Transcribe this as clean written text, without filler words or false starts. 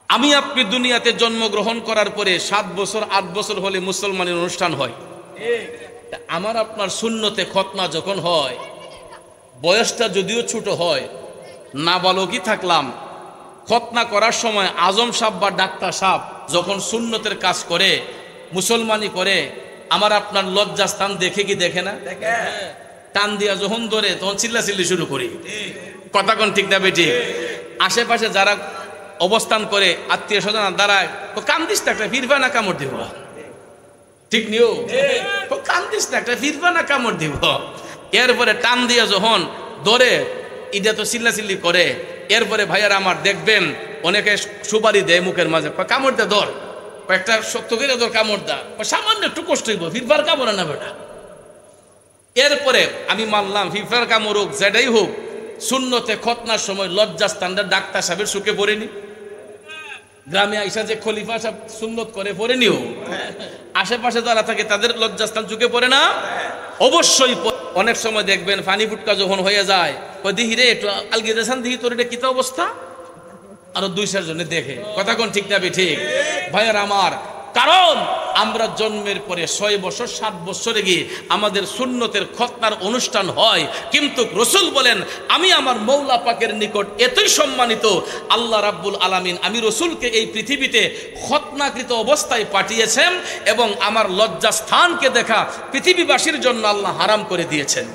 আমি আপনি দুনিয়াতে জন্মগ্রহণ করার পরে 7 বছর 8 বছর হলে মুসলমানের অনুষ্ঠান হয়। আমার আপনার সুন্নতে খতনা যখন হয়, বয়সটা যদিও ছোট হয়, নাবালকই থাকলাম, খতনা করার সময় আজম সাহেব বা ডাক্তার সাহেব যখন সুন্নতের কাজ করে, মুসলমানি করে, আমার আপনার লজ্জাস্থান দেখে কি দেখে না? টান দিয়া যখন ধরে তখন চিল্লাচিল্লি শুরু করি, কথা কোন ঠিক না বেটি? আশেপাশে যারা অবস্থান করে, আত্মীয় স্বজন দাঁড়ায়, তো কান্দিস না, একটা ফিরবা না কামড় দিব, ঠিক নিও, কান্দিস না, একটা ফিরবা না কামড় দিব। এরপরে টান দিয়া যখন ধরে, ইটা তো চিল্লাচিল্লি করে। এরপরে ভাইয়ারা আমার দেখবেন অনেকে সুপারি দেয় মুখের মাঝে, কামড় দে ধর, একটা শক্ত করে ধর, কামড় দা, সামান্য একটু কষ্ট হইব, ফিরবার কামড় না বেটা। এরপরে আমি মানলাম ফিরবার কামড় হোক, যেটাই হোক, সুন্নতে খতনার সময় লজ্জাস্থানটা ডাক্তার সাহেবের সুখে পড়েনি। গ্রামে আইসা যে খলিফা সাহেব সুন্নত করে পড়েনিও, আশেপাশে যারা থাকে তাদের লজ্জাস্থান চুকে পড়ে না? অবশ্যই। অনেক সময় দেখবেন পানি ফুটকা যখন হয়ে যায়, দিহি রে একটু আলগি দেশান, দিহি তোর এটা কি অবস্থা, আরো 2-4 জনে দেখে, কথা কোন ঠিক না ঠিক? ভাইয়ার আমার, কারণ আমরা জন্মের পরে 6 বছর 7 বছরে গিয়ে আমাদের সুন্নতের খতনার অনুষ্ঠান হয়, কিন্তু রসুল বলেন আমি আমার মৌলা পাকের নিকট এতই সম্মানিত, আল্লাহ রাব্বুল আলামিন আমি রসুলকে এই পৃথিবীতে খতনাকৃত অবস্থায় পাঠিয়েছেন এবং আমার লজ্জাস্থানকে দেখা পৃথিবীবাসীর জন্য আল্লাহ হারাম করে দিয়েছেন।